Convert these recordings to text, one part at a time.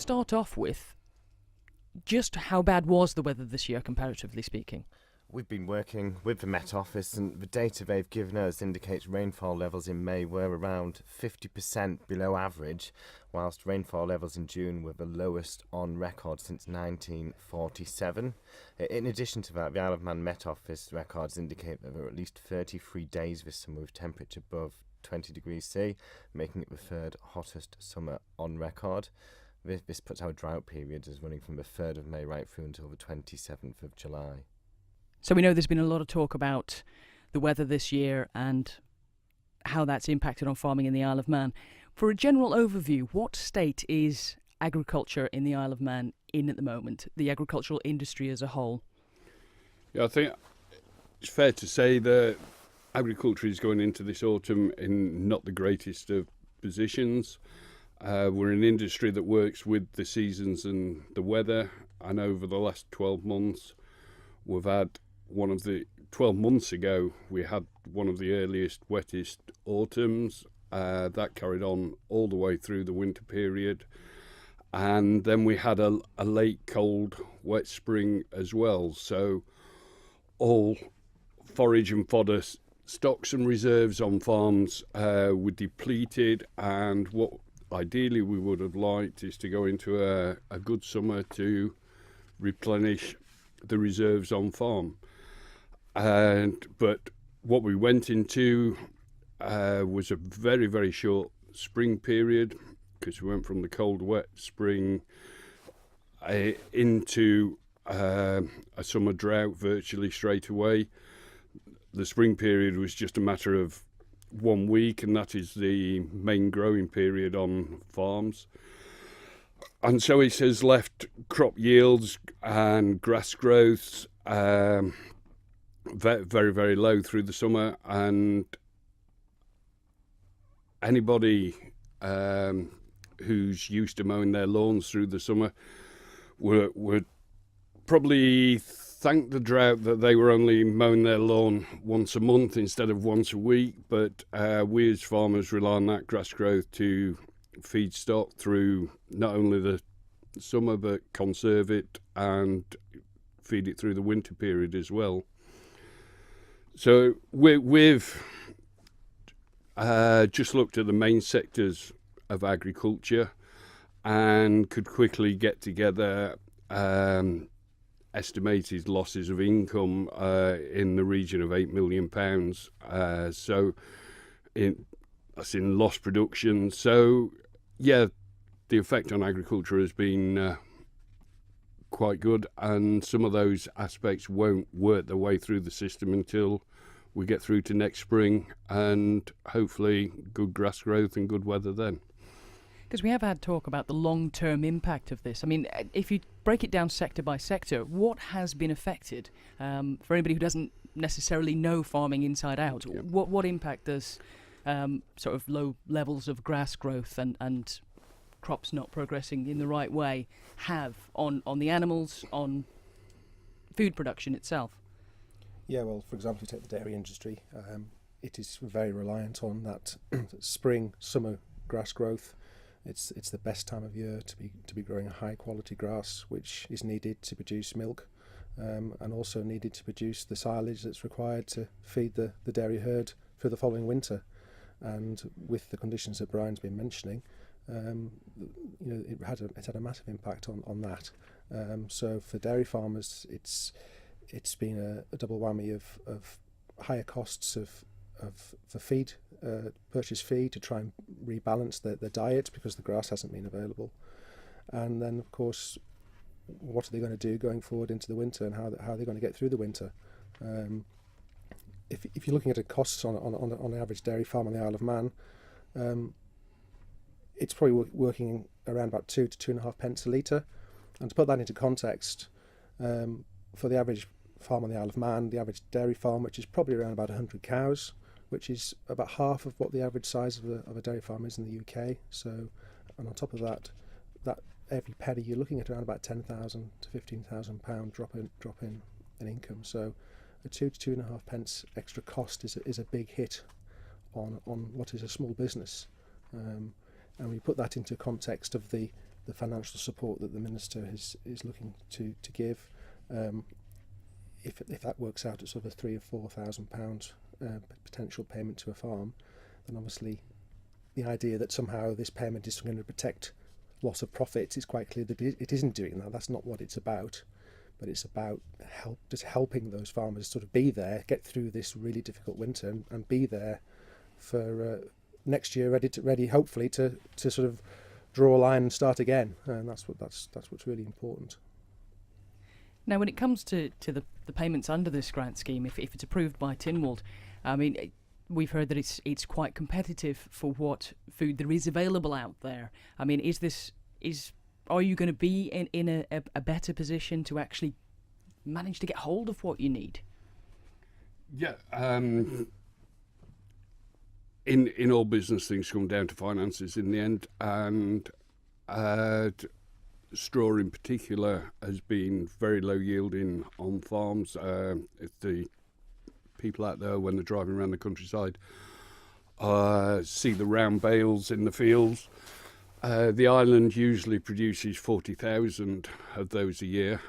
start off with, just how bad was the weather this year, comparatively speaking? We've been working with the Met Office, and the data they've given us indicates rainfall levels in May were around 50% below average, whilst rainfall levels in June were the lowest on record since 1947. In addition to that, the Isle of Man Met Office records indicate that there were at least 33 days this summer with temperature above 20 degrees C, making it the third hottest summer on record. This puts our drought period as running from the 3rd of May right through until the 27th of July. So we know there's been a lot of talk about the weather this year and how that's impacted on farming in the Isle of Man. For a general overview, what state is agriculture in the Isle of Man in at the moment, the agricultural industry as a whole? Yeah, I think it's fair to say that agriculture is going into this autumn in not the greatest of positions. We're an industry that works with the seasons and the weather, and over the last 12 months, we've had 12 months ago, we had one of the earliest, wettest autumns. That carried on all the way through the winter period. And then we had a late, cold, wet spring as well. So all forage and fodder stocks and reserves on farms were depleted. And what ideally we would have liked is to go into a good summer to replenish the reserves on farm. But what we went into was a very, very short spring period, because we went from the cold, wet spring into a summer drought virtually straight away. The spring period was just a matter of 1 week, and that is the main growing period on farms. And so it has left crop yields and grass growths very, very low through the summer, and anybody who's used to mowing their lawns through the summer would probably thank the drought that they were only mowing their lawn once a month instead of once a week. But we as farmers rely on that grass growth to feed stock through not only the summer, but conserve it and feed it through the winter period as well. So we've just looked at the main sectors of agriculture and could quickly get together estimated losses of income in the region of £8 million. So that's in lost production. So yeah, the effect on agriculture has been quite good, and some of those aspects won't work their way through the system until we get through to next spring, and hopefully good grass growth and good weather then. Because we have had talk about the long-term impact of this. I mean, if you break it down sector by sector, what has been affected? For anybody who doesn't necessarily know farming inside out, Yep. what impact does sort of low levels of grass growth and crops not progressing in the right way have on the animals, on food production itself? Yeah, well, for example, if you take the dairy industry, it is very reliant on that spring, summer grass growth. It's the best time of year to be growing high quality grass, which is needed to produce milk, and also needed to produce the silage that's required to feed the dairy herd for the following winter. And with the conditions that Brian's been mentioning, it had a massive impact on that. So for dairy farmers, it's been a double whammy of higher costs for feed, purchase feed to try and rebalance the diet because the grass hasn't been available. And then, of course, what are they going to do going forward into the winter, and how are they going to get through the winter? If you're looking at the costs on an average dairy farm on the Isle of Man, it's probably working around about 2 to 2.5 pence a litre. And to put that into context, for the average farm on the Isle of Man, the average dairy farm, which is probably around about 100 cows, which is about half of what the average size of a dairy farm is in the UK. So, and on top of that every penny, you're looking at around about £10,000 to £15,000 drop in income. So a 2 to 2.5 pence extra cost is a big hit on what is a small business. And we put that into context of the the financial support that the Minister is looking to give. If that works out at sort of a £3,000 or £4,000 potential payment to a farm, then obviously the idea that somehow this payment is going to protect loss of profits is quite clear that it isn't doing that. That's not what it's about. But it's about just helping those farmers sort of be there, get through this really difficult winter, and be there for next year, ready hopefully to sort of draw a line and start again. And that's what's really important. Now, when it comes to the payments under this grant scheme, if it's approved by Tynwald, I mean, we've heard that it's quite competitive for what food there is available out there. I mean, are you going to be in a better position to actually manage to get hold of what you need? Yeah. In all business, things come down to finances in the end, and straw in particular has been very low yielding on farms. If the people out there, when they're driving around the countryside, see the round bales in the fields, the island usually produces 40,000 of those a year.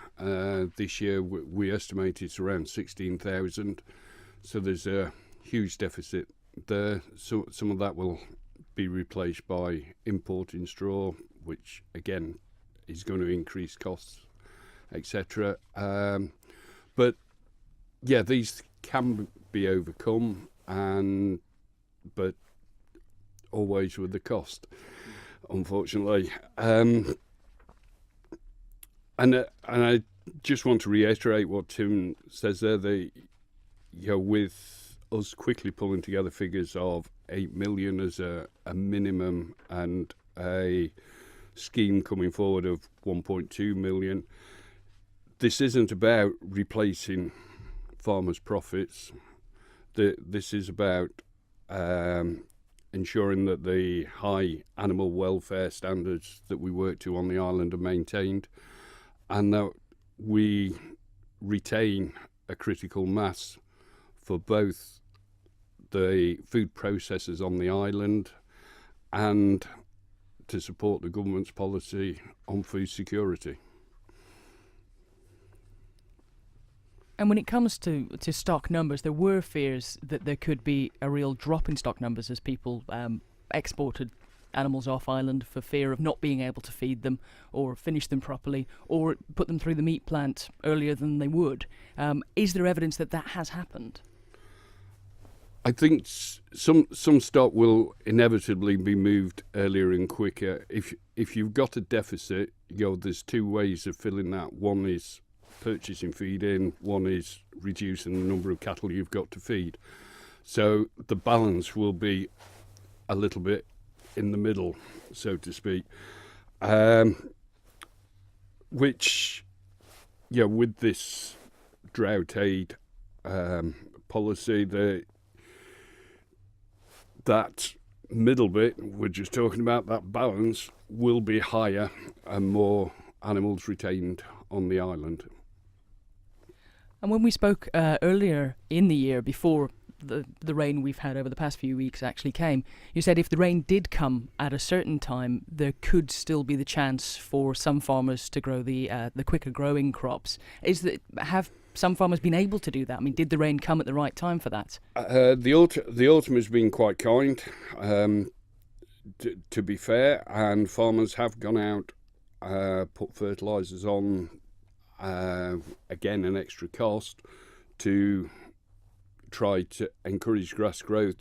This year we estimate it's around 16,000, so there's a huge deficit there. So some of that will be replaced by importing straw, which again is going to increase costs, etc. But yeah, these can be overcome, but always with the cost, unfortunately. And I just want to reiterate what Tim says there. With us quickly pulling together figures of 8 million as a minimum and a scheme coming forward of 1.2 million, this isn't about replacing farmers' profits. This is about ensuring that the high animal welfare standards that we work to on the island are maintained, and that we retain a critical mass for both the food processors on the island and to support the government's policy on food security. And when it comes to stock numbers, there were fears that there could be a real drop in stock numbers as people exported animals off island for fear of not being able to feed them or finish them properly or put them through the meat plant earlier than they would. Is there evidence that has happened? I think some stock will inevitably be moved earlier and quicker. If you've got a deficit, there's two ways of filling that. One is purchasing feed in, one is reducing the number of cattle you've got to feed. So the balance will be a little bit in the middle, so to speak. Which, with this drought aid policy, that middle bit we're just talking about, that balance will be higher and more animals retained on the island. And when we spoke earlier in the year, before the rain we've had over the past few weeks actually came, you said if the rain did come at a certain time, there could still be the chance for some farmers to grow the quicker growing crops. Have some farmers been able to do that? I mean, did the rain come at the right time for that? The autumn has been quite kind, to be fair, and farmers have gone out, put fertilisers on, again an extra cost, to try to encourage grass growth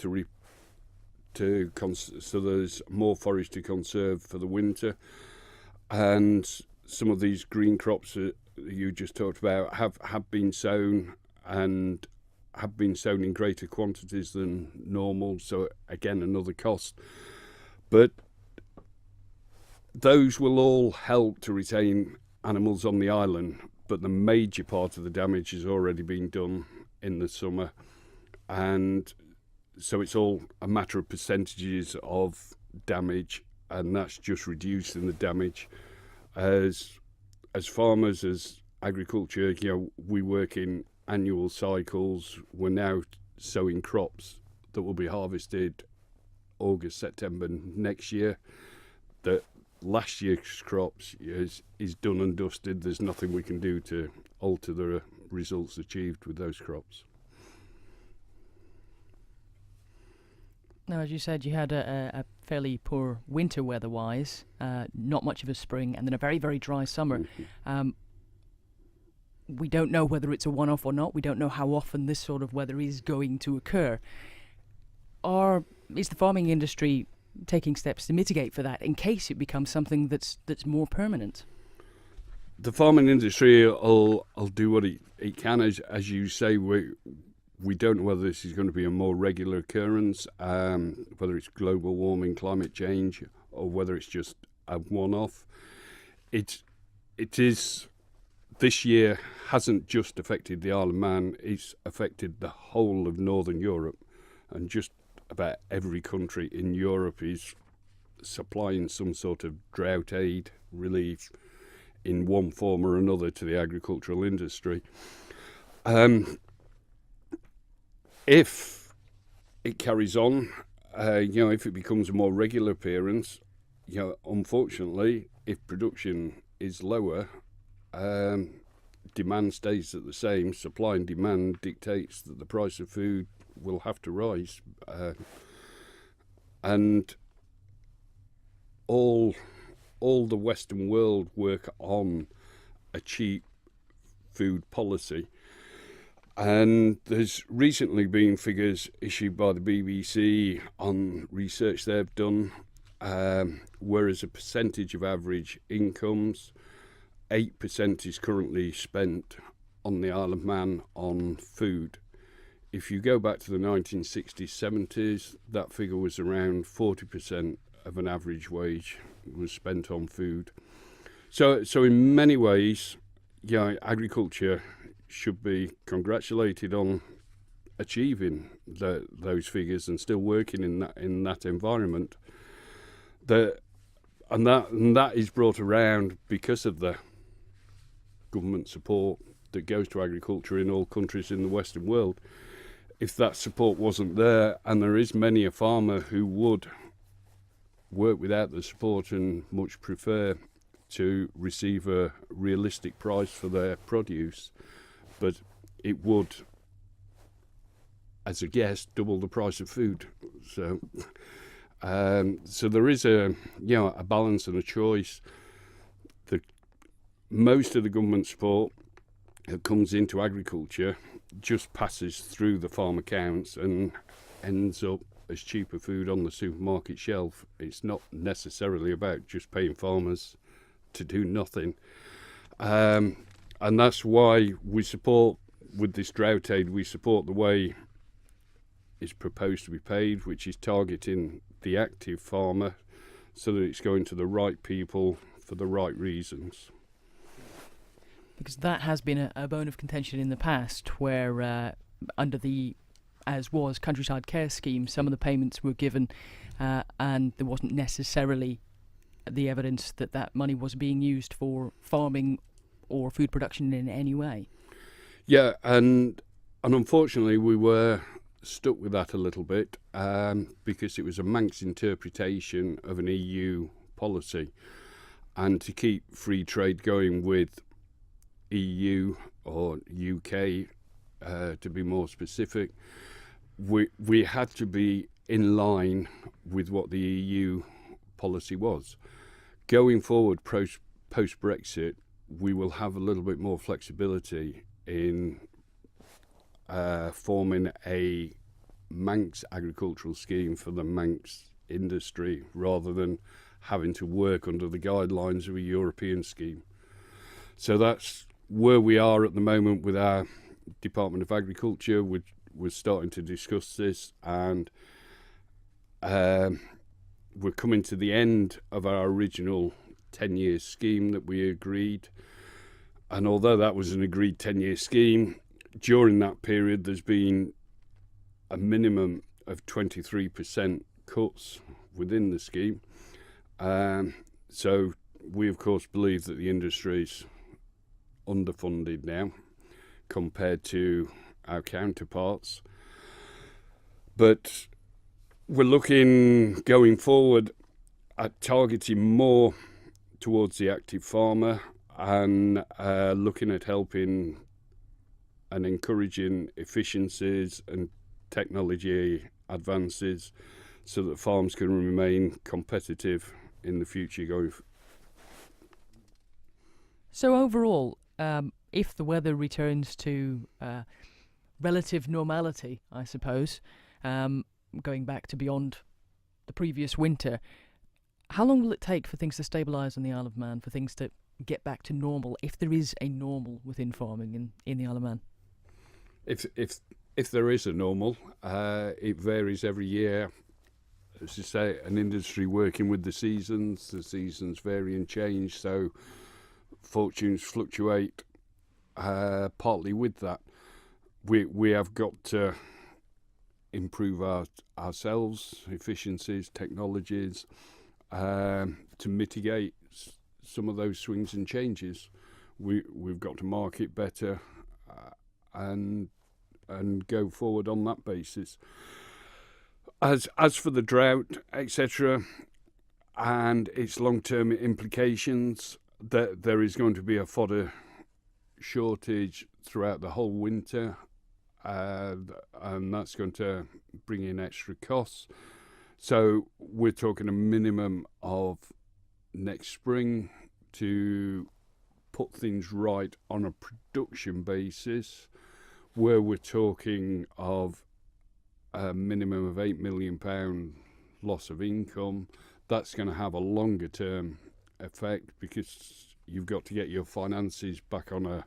so there's more forage to conserve for the winter. And some of these green crops that you just talked about have been sown and have been sown in greater quantities than normal, so again another cost. But those will all help to retain animals on the island, but the major part of the damage has already been done in the summer, and so it's all a matter of percentages of damage, and that's just reducing the damage. As farmers, as agriculture, we work in annual cycles. We're now sowing crops that will be harvested August, September next year, that last year's crops is done and dusted. There's nothing we can do to alter the results achieved with those crops. Now, as you said, you had a fairly poor winter weather-wise, not much of a spring, and then a very, very dry summer. We don't know whether it's a one-off or not. We don't know how often this sort of weather is going to occur. Is the farming industry taking steps to mitigate for that in case it becomes something that's more permanent? The farming industry will do what it can. As you say, we don't know whether this is going to be a more regular occurrence, whether it's global warming, climate change, or whether it's just a one-off. It is, this year hasn't just affected the Isle of Man, it's affected the whole of Northern Europe, and just about every country in Europe is supplying some sort of drought aid relief in one form or another to the agricultural industry. If it carries on, if it becomes a more regular appearance, unfortunately, if production is lower, demand stays at the same. Supply and demand dictates that the price of food will have to rise, and all the Western world work on a cheap food policy. And there's recently been figures issued by the BBC on research they've done, whereas a percentage of average incomes, 8% is currently spent on the Isle of Man on food. If you go back to the 1960s, 70s, that figure was around 40% of an average wage was spent on food. So in many ways, agriculture should be congratulated on achieving those figures and still working in that environment. And that is brought around because of the government support that goes to agriculture in all countries in the Western world. If that support wasn't there, and there is many a farmer who would work without the support and much prefer to receive a realistic price for their produce, but it would, as a guess, double the price of food. So there is a balance and a choice. Most of the government support that comes into agriculture just passes through the farm accounts and ends up as cheaper food on the supermarket shelf. It's not necessarily about just paying farmers to do nothing. And that's why we support, with this drought aid, we support the way it's proposed to be paid, which is targeting the active farmer so that it's going to the right people for the right reasons. Because that has been a bone of contention in the past, where under the Countryside Care Scheme, some of the payments were given and there wasn't necessarily the evidence that money was being used for farming or food production in any way. Yeah, and unfortunately we were stuck with that a little bit because it was a Manx interpretation of an EU policy, and to keep free trade going with EU or UK, to be more specific, we had to be in line with what the EU policy was. Going forward, post-Brexit, we will have a little bit more flexibility in forming a Manx agricultural scheme for the Manx industry, rather than having to work under the guidelines of a European scheme. So that's where we are at the moment with our Department of Agriculture. We're starting to discuss this, and we're coming to the end of our original 10-year scheme that we agreed. And although that was an agreed 10-year scheme, during that period there's been a minimum of 23% cuts within the scheme. So we of course believe that the industry's underfunded now compared to our counterparts. But we're looking going forward at targeting more towards the active farmer and looking at helping and encouraging efficiencies and technology advances so that farms can remain competitive in the future going. So overall, if the weather returns to relative normality, I suppose, going back to beyond the previous winter, how long will it take for things to stabilise on the Isle of Man, for things to get back to normal, if there is a normal within farming in the Isle of Man? If there is a normal, it varies every year. As you say, an industry working with the seasons vary and change, so fortunes fluctuate partly with that. We have got to improve ourselves, efficiencies, technologies, to mitigate some of those swings and changes. We've got to market better and go forward on that basis. As for the drought, etc., and its long-term implications, there is going to be a fodder shortage throughout the whole winter, and that's going to bring in extra costs. So we're talking a minimum of next spring to put things right on a production basis, where we're talking of a minimum of £8 million loss of income. That's going to have a longer term effect because you've got to get your finances back on a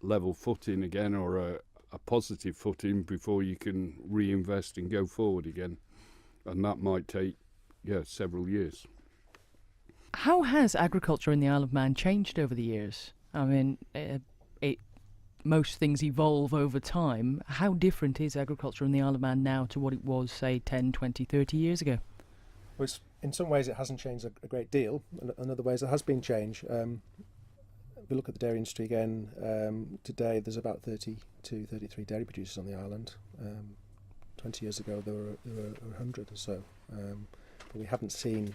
level footing again, or a positive footing, before you can reinvest and go forward again. And that might take several years. How has agriculture in the Isle of Man changed over the years? I mean, most things evolve over time. How different is agriculture in the Isle of Man now to what it was, say, 10, 20, 30 years ago? Well, in some ways it hasn't changed a great deal. In other ways there has been change. If we look at the dairy industry again, today there's about 32, 33 dairy producers on the island. 20 years ago there were 100 or so. But we haven't seen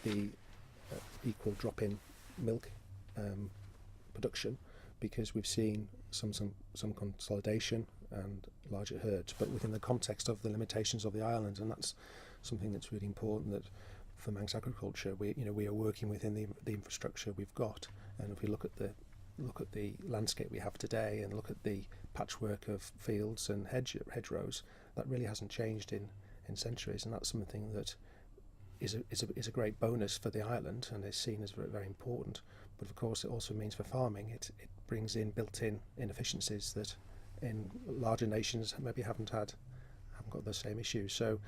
the equal drop in milk production, because we've seen some consolidation and larger herds, but within the context of the limitations of the island, and that's something that's really important. That for Manx agriculture, we are working within the infrastructure we've got, and if we look at the landscape we have today and look at the patchwork of fields and hedgerows, that really hasn't changed in centuries, and that's something that is a great bonus for the island and is seen as very, very important. But of course it also means for farming it brings in built-in inefficiencies that in larger nations maybe haven't got the same issues. So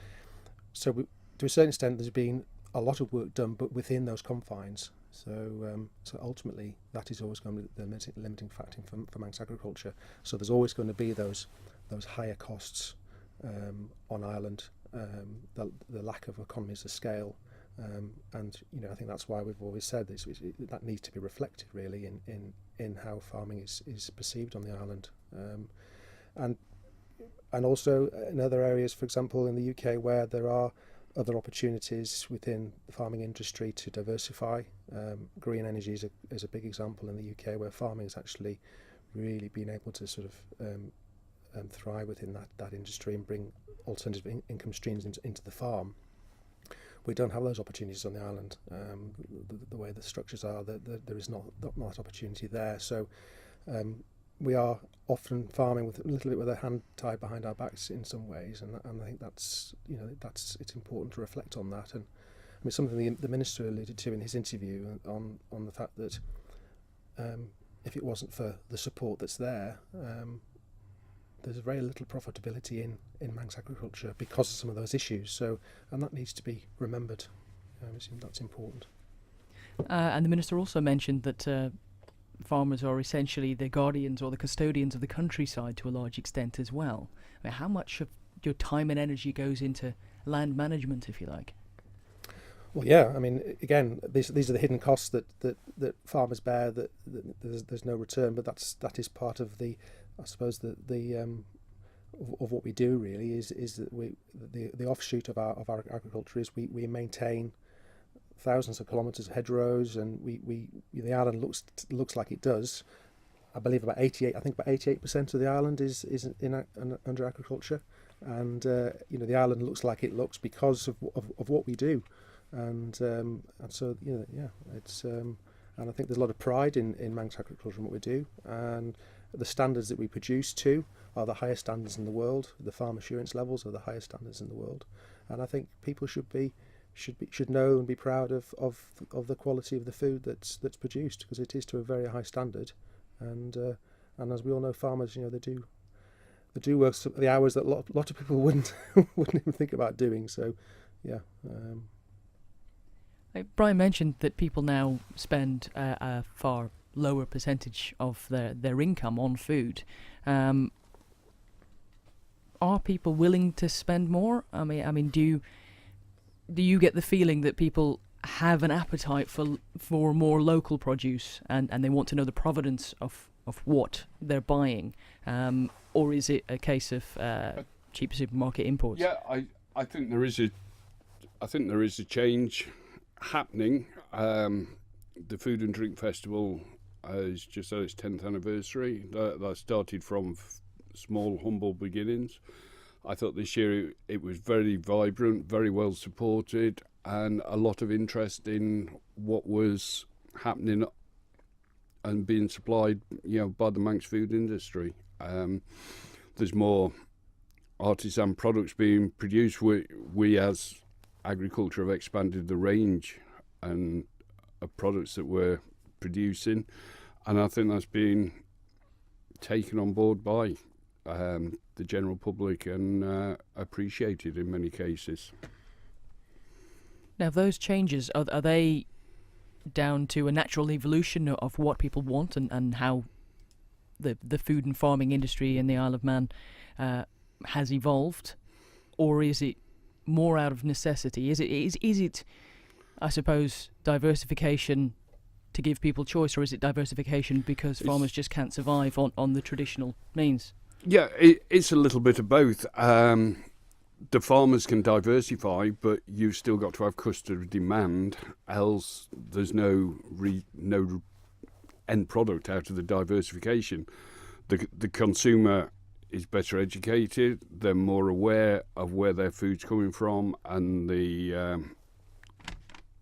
to a certain extent there's been a lot of work done, but within those confines. So ultimately that is always going to be the limiting factor for Manx agriculture. So there's always going to be those higher costs on island, the lack of economies of scale, and I think that's why we've always said this, that needs to be reflected really in how farming is perceived on the island, and also in other areas, for example in the UK, where there are other opportunities within the farming industry to diversify. Green energy is a big example in the UK, where farming has actually really been able to sort of thrive within that industry and bring alternative income streams into the farm. We don't have those opportunities on the island. The way the structures are, there is not that opportunity there. So we are often farming with a little bit with a hand tied behind our backs in some ways, and I think that's it's important to reflect on that. And I mean, something the minister alluded to in his interview on the fact that if it wasn't for the support that's there, there's very little profitability in Manx agriculture because of some of those issues. So, and that needs to be remembered. That's important. And the minister also mentioned that farmers are essentially the guardians or the custodians of the countryside to a large extent as well. I mean, how much of your time and energy goes into land management, if you like? Well, yeah. I mean, again, these are the hidden costs that farmers bear. That there's no return, but that is part of the, I suppose, the of what we do really is that the offshoot of our agriculture is we maintain thousands of kilometres of hedgerows, and the island looks like it does. I believe about 88% of the island is under agriculture, and the island looks like it looks because of what we do, and so it's and I think there's a lot of pride in Manx agriculture and what we do, and the standards that we produce too are the highest standards in the world. The farm assurance levels are the highest standards in the world, and I think people should know and be proud of the quality of the food that's produced, because it is to a very high standard. And as we all know, farmers, they do work the hours that a lot of people wouldn't even think about doing. So, yeah. Brian mentioned that people now spend a far lower percentage of their income on food. Are people willing to spend more? I mean, do you get the feeling that people have an appetite for more local produce, and they want to know the provenance of what they're buying, or is it a case of cheap supermarket imports? Yeah, I think there is a change happening. The Food and Drink Festival is just at its 10th anniversary. That started from small, humble beginnings. I thought this year it was very vibrant, very well supported, and a lot of interest in what was happening and being supplied, by the Manx food industry. There's more artisan products being produced. We as agriculture have expanded the range and of products that we're producing, and I think that's been taken on board by the general public and appreciated in many cases. Now, those changes, are they down to a natural evolution of what people want and how the food and farming industry in the Isle of Man has evolved, or is it more out of necessity? Is it, I suppose, diversification to give people choice, or is it diversification because farmers just can't survive on the traditional means? Yeah, it's a little bit of both. The farmers can diversify, but you've still got to have customer demand, else there's no end product out of the diversification. The consumer is better educated, they're more aware of where their food's coming from, and the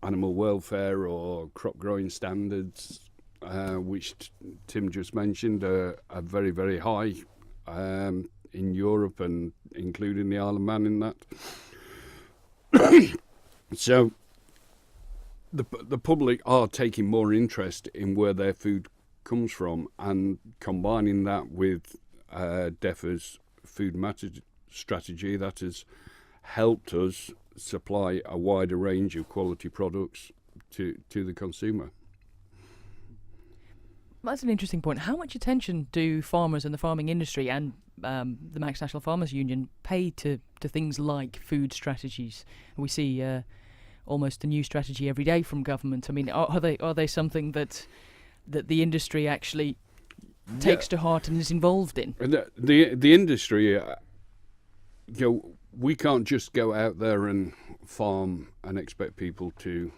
animal welfare or crop growing standards, which Tim just mentioned, are very, very high in Europe and including the Isle of Man in that. So the public are taking more interest in where their food comes from, and combining that with DEFRA's Food Matters strategy that has helped us supply a wider range of quality products to the consumer. That's an interesting point. How much attention do farmers and the farming industry and the Manx National Farmers Union pay to things like food strategies? We see almost a new strategy every day from government. I mean, are they something that the industry actually takes to heart and is involved in? The industry, we can't just go out there and farm and expect people to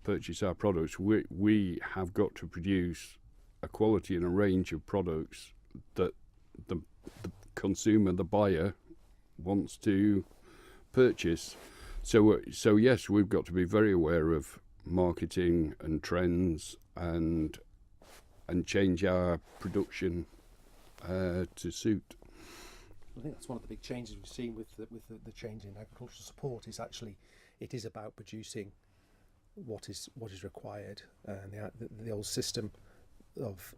purchase our products. We have got to produce a quality and a range of products that the consumer, the buyer, wants to purchase. So yes, we've got to be very aware of marketing and trends and change our production to suit. I think that's one of the big changes we've seen with the change in agricultural support. Is actually it is about producing what is required, and the old system of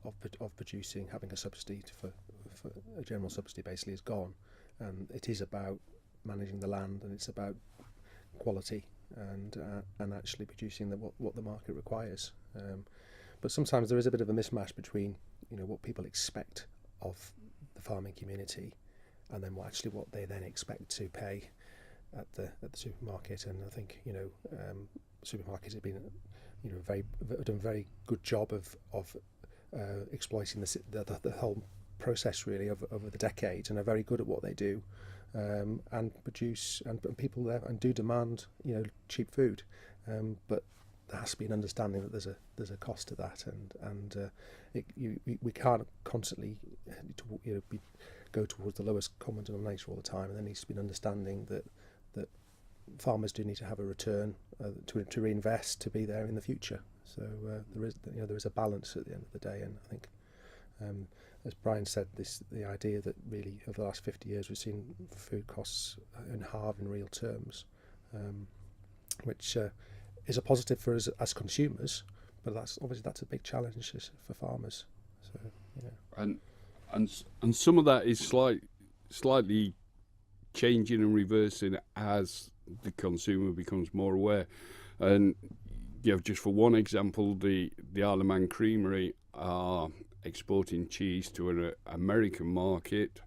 producing, having a subsidy for a general subsidy basically is gone, and it is about managing the land, and it's about quality and actually producing what the market requires. But sometimes there is a bit of a mismatch between what people expect of the farming community and then what they then expect to pay at the supermarket. And I think supermarkets have been done a very good job of exploiting the whole process really over the decades, and are very good at what they do, and produce and people there and do demand cheap food, but there has to be an understanding that there's a cost to that, and we can't constantly go towards the lowest common denominator all the time, and there needs to be an understanding that farmers do need to have a return to reinvest to be there in the future. So there is a balance at the end of the day, and I think, as Brian said, the idea that really over the last 50 years we've seen food costs halve in real terms, which is a positive for us as consumers, but that's a big challenge for farmers. So and some of that is slightly changing and reversing as the consumer becomes more aware. And just for one example, the Isle of Man Creamery are exporting cheese to an American market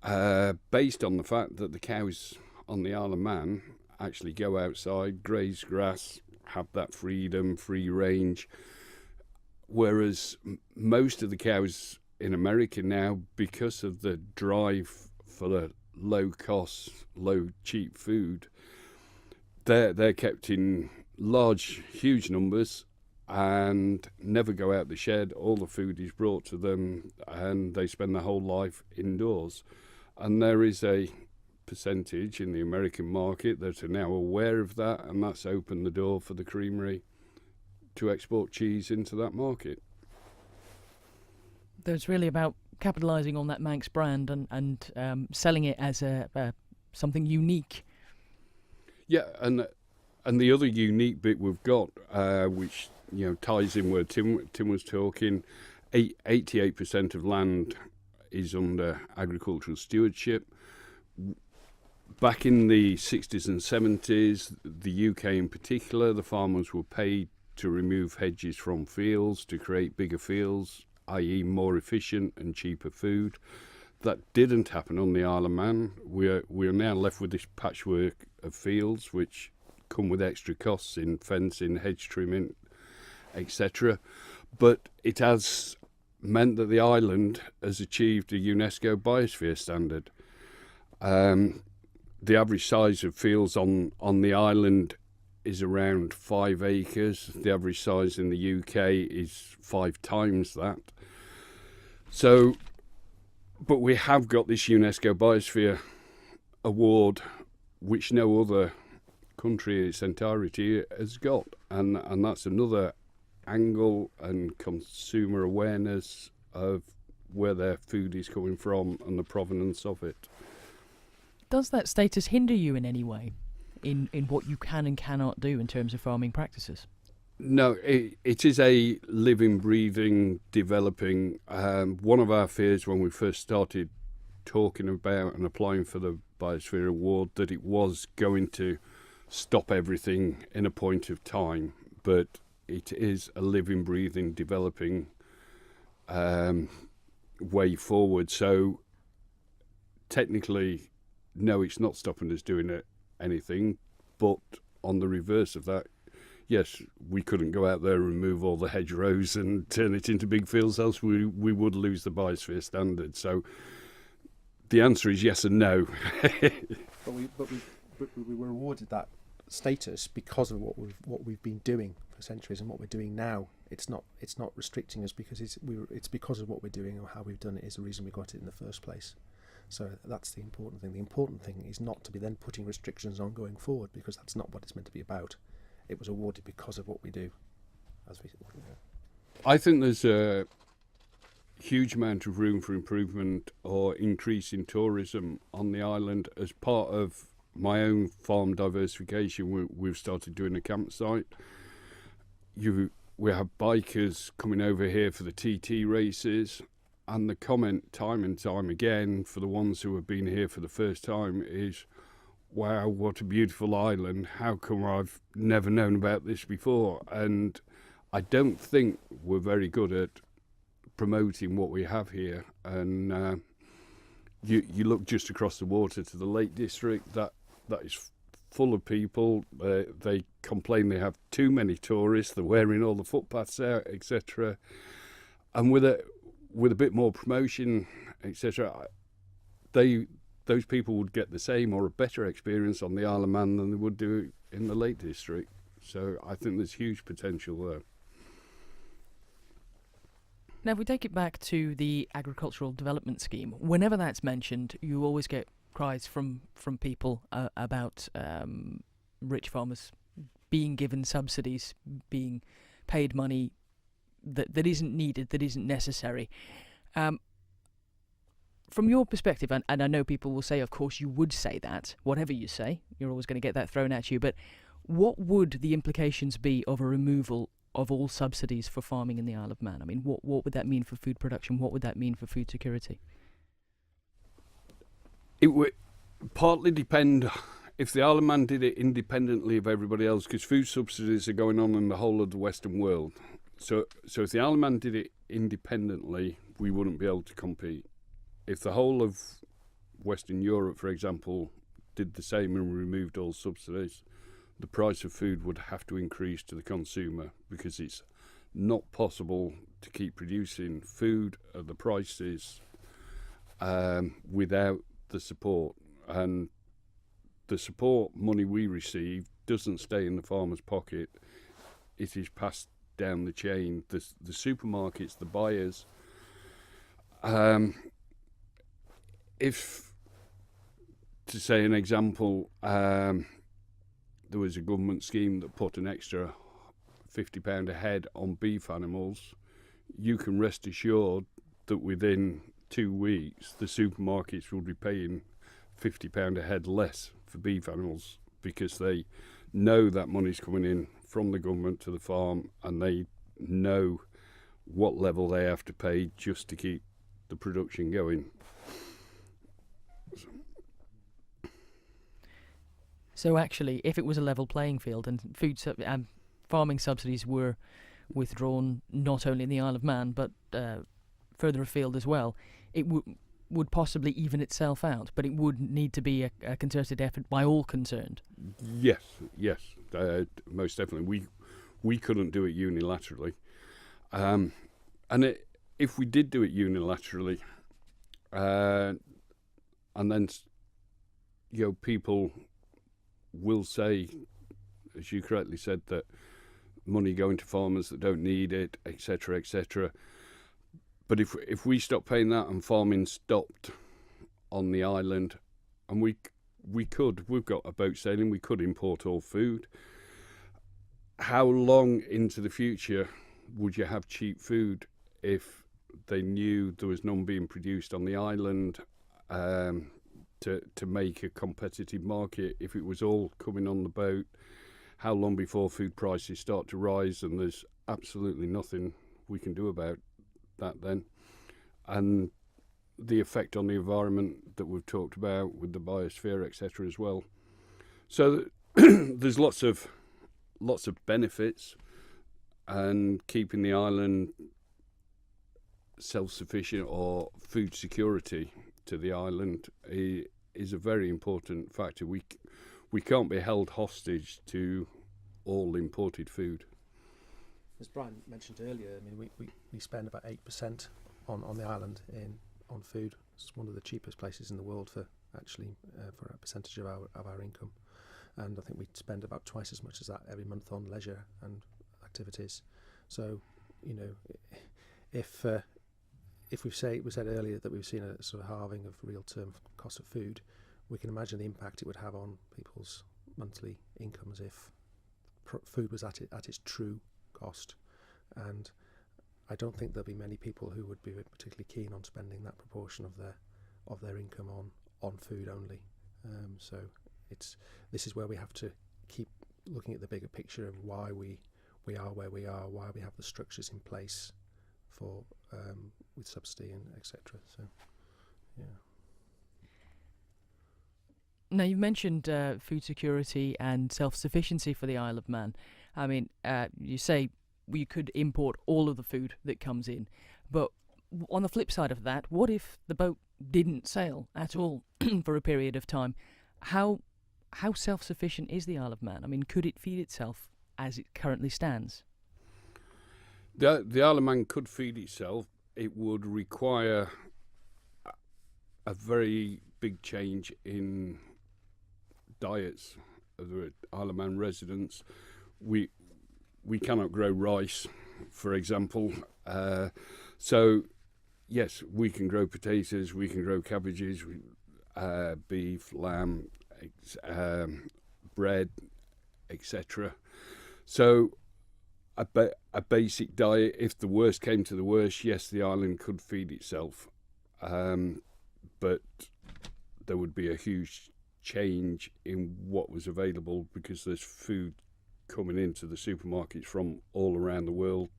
based on the fact that the cows on the Isle of Man actually go outside, graze grass, have that freedom, free range, whereas most of the cows in America now, because of the drive for the low cost, low cheap food, they're kept in huge numbers and never go out the shed. All the food is brought to them, and they spend their whole life indoors. And there is a percentage in the American market that are now aware of that, and that's opened the door for the creamery to export cheese into that market. It's really about capitalising on that Manx brand and selling it as something unique. Yeah, and the other unique bit we've got, which ties in where Tim was talking, 88% of land is under agricultural stewardship. Back in the 60s and 70s, the UK in particular, the farmers were paid to remove hedges from fields to create bigger fields, i.e. more efficient and cheaper food. That didn't happen on the Isle of Man. We're now left with this patchwork of fields which come with extra costs in fencing, hedge trimming, etc. But it has meant that the island has achieved a UNESCO Biosphere standard. The average size of fields on the island is around 5 acres. The average size in the UK is 5 times that. So, but we have got this UNESCO Biosphere award, which no other country in its entirety has got, and that's another angle and consumer awareness of where their food is coming from and the provenance of it. Does that status hinder you in any way in what you can and cannot do in terms of farming practices? No, it is a living, breathing, developing. One of our fears when we first started talking about and applying for the Biosphere Award, that it was going to stop everything in a point of time, but it is a living, breathing, developing way forward. So technically, no, it's not stopping us doing anything, but on the reverse of that, yes, we couldn't go out there and remove all the hedgerows and turn it into big fields, else we would lose the Biosphere standard. So the answer is yes and no. but we were awarded that status because of what we've been doing for centuries and what we're doing now. It's not restricting us because it's because of what we're doing or how we've done it is the reason we got it in the first place. So that's the important thing. The important thing is not to be then putting restrictions on going forward, because that's not what it's meant to be about. It was awarded because of what we do. I think there's a huge amount of room for improvement or increase in tourism on the island. As part of my own farm diversification, we've started doing a campsite. We have bikers coming over here for the TT races, and the comment time and time again for the ones who have been here for the first time is, wow, what a beautiful island. How come I've never known about this before? And I don't think we're very good at promoting what we have here. And you look just across the water to the Lake District, that is full of people. They complain they have too many tourists, they're wearing all the footpaths out, etc. And with a bit more promotion, etc., those people would get the same or a better experience on the Isle of Man than they would do in the Lake District. So I think there's huge potential there. Now, if we take it back to the agricultural development scheme, whenever that's mentioned, you always get cries from people about rich farmers being given subsidies, being paid money that isn't needed, that isn't necessary. From your perspective, and I know people will say, of course, you would say that, whatever you say, you're always going to get that thrown at you, but what would the implications be of a removal of all subsidies for farming in the Isle of Man? I mean, what would that mean for food production? What would that mean for food security? It would partly depend if the Isle of Man did it independently of everybody else, because food subsidies are going on in the whole of the Western world. So if the Isle of Man did it independently, we wouldn't be able to compete. If the whole of Western Europe, for example, did the same and removed all subsidies, the price of food would have to increase to the consumer, because it's not possible to keep producing food at the prices without the support. And the support money we receive doesn't stay in the farmer's pocket. It is passed down the chain. The supermarkets, the buyers. If, to say an example, there was a government scheme that put an extra £50 a head on beef animals, you can rest assured that within 2 weeks the supermarkets will be paying £50 a head less for beef animals, because they know that money's coming in from the government to the farm, and they know what level they have to pay just to keep the production going. So actually, if it was a level playing field and farming subsidies were withdrawn not only in the Isle of Man but further afield as well, it would possibly even itself out, but it would need to be a concerted effort by all concerned. Yes, most definitely. We couldn't do it unilaterally, if we did do it unilaterally, and then people will say, as you correctly said, that money going to farmers that don't need it, etc., etc. But if we stopped paying that and farming stopped on the island, and we've got a boat sailing, we could import all food. How long into the future would you have cheap food if they knew there was none being produced on the island? To make a competitive market, if it was all coming on the boat, how long before food prices start to rise? And there's absolutely nothing we can do about that then. And the effect on the environment that we've talked about with the biosphere, etc., as well. So there's lots of benefits, and keeping the island self-sufficient or food security to the island is a very important factor. We can't be held hostage to all imported food. As Brian mentioned earlier, I mean, we spend about 8% on the island on food. It's one of the cheapest places in the world for a percentage of our income, and I think we spend about twice as much as that every month on leisure and activities. So, if we said earlier that we've seen a sort of halving of real term cost of food, we can imagine the impact it would have on people's monthly incomes if food was at its true cost. And I don't think there'll be many people who would be particularly keen on spending that proportion of their income on food only. So this is where we have to keep looking at the bigger picture of why we are where we are, why we have the structures in place for with subsidy and etc. So, yeah. Now, you've mentioned food security and self-sufficiency for the Isle of Man. I mean, you say we could import all of the food that comes in, but on the flip side of that, what if the boat didn't sail at all for a period of time? How self-sufficient is the Isle of Man? I mean, could it feed itself as it currently stands? The Isle of Man could feed itself. It would require a very big change in diets of the Isle of Man residents. we cannot grow rice, for example. So yes, we can grow potatoes, we can grow cabbages, beef, lamb, bread, etc. So a basic diet, if the worst came to the worst, yes, the island could feed itself, but there would be a huge change in what was available, because there's food coming into the supermarkets from all around the world,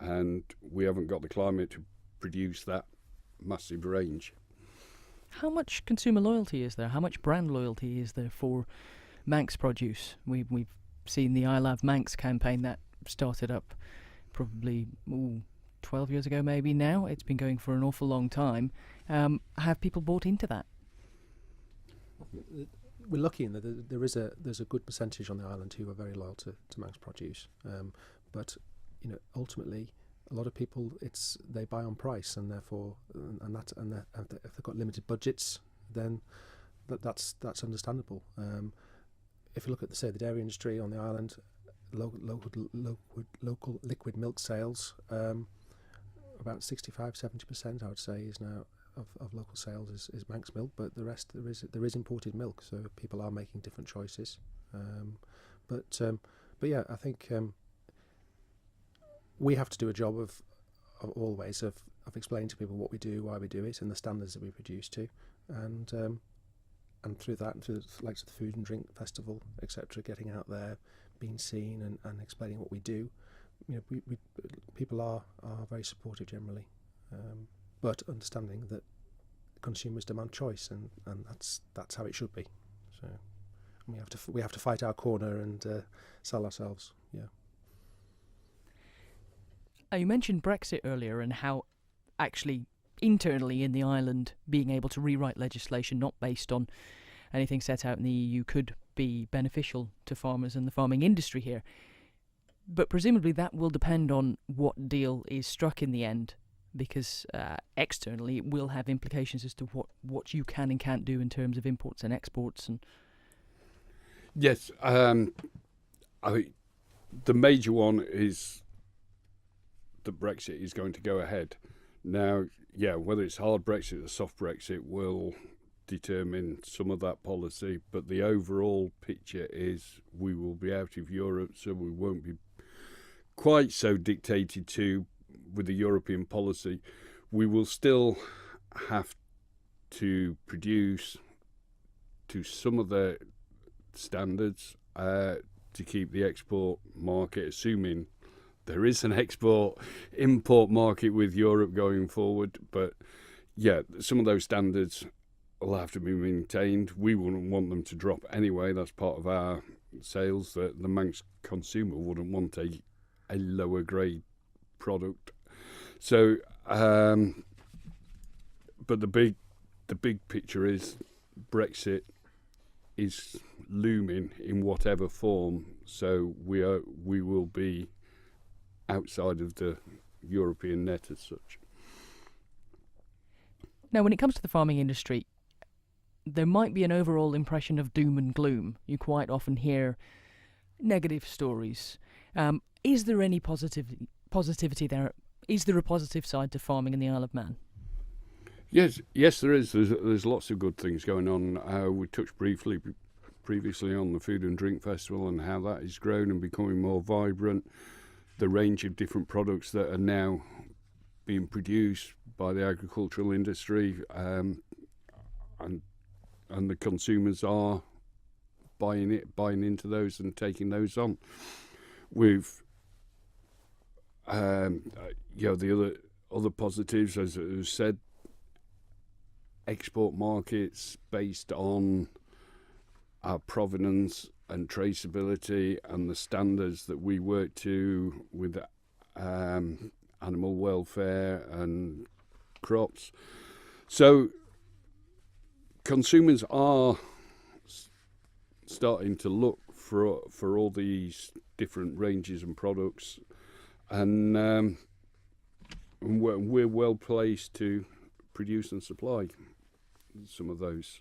and we haven't got the climate to produce that massive range. How much consumer loyalty is there? How much brand loyalty is there for Manx produce? We've seen the I Love Manx campaign that started up probably 12 years ago maybe now. It's been going for an awful long time. Have people bought into that? We're lucky in that there's a good percentage on the island who are very loyal to Manx produce, but ultimately a lot of people they buy on price, and therefore if they've got limited budgets, then that's understandable. If you look at the dairy industry on the island, local liquid milk sales, about 65-70% I would say is now of local sales is Manx milk, but the rest there is imported milk, so people are making different choices. But yeah, I think we have to do a job of always of explaining to people what we do, why we do it, and the standards that we produce to, and through that, and through the likes of the Food and Drink Festival, etc., getting out there, being seen, and explaining what we do. We people are very supportive generally, but understanding that consumers demand choice, and that's how it should be. So we have to fight our corner and sell ourselves. Yeah. You mentioned Brexit earlier, and how actually internally in the island being able to rewrite legislation not based on anything set out in the EU could be beneficial to farmers and the farming industry here. But presumably that will depend on what deal is struck in the end, because externally it will have implications as to what you can and can't do in terms of imports and exports. And yes, the major one is that Brexit is going to go ahead. Now, yeah, whether it's hard Brexit or soft Brexit will determine some of that policy, but the overall picture is we will be out of Europe, so we won't be quite so dictated to with the European policy. We will still have to produce to some of the standards to keep the export market, assuming there is an import market with Europe going forward. But yeah, some of those standards will have to be maintained. We wouldn't want them to drop anyway. That's part of our sales, that the Manx consumer wouldn't want a lower grade product. So, but the big picture is Brexit is looming in whatever form. So we will be outside of the European net as such. now, when it comes to the farming industry, there might be an overall impression of doom and gloom. You quite often hear negative stories. Is there any positivity there? Is there a positive side to farming in the Isle of Man? Yes, there is. There's lots of good things going on. We touched briefly previously on the Food and Drink Festival and how that is grown and becoming more vibrant. The range of different products that are now being produced by the agricultural industry, and the consumers are buying into those and taking those on. With the other positives, as it was said, export markets based on our provenance and traceability and the standards that we work to with animal welfare and crops. So consumers are starting to look for all these different ranges and products, and we're well placed to produce and supply some of those.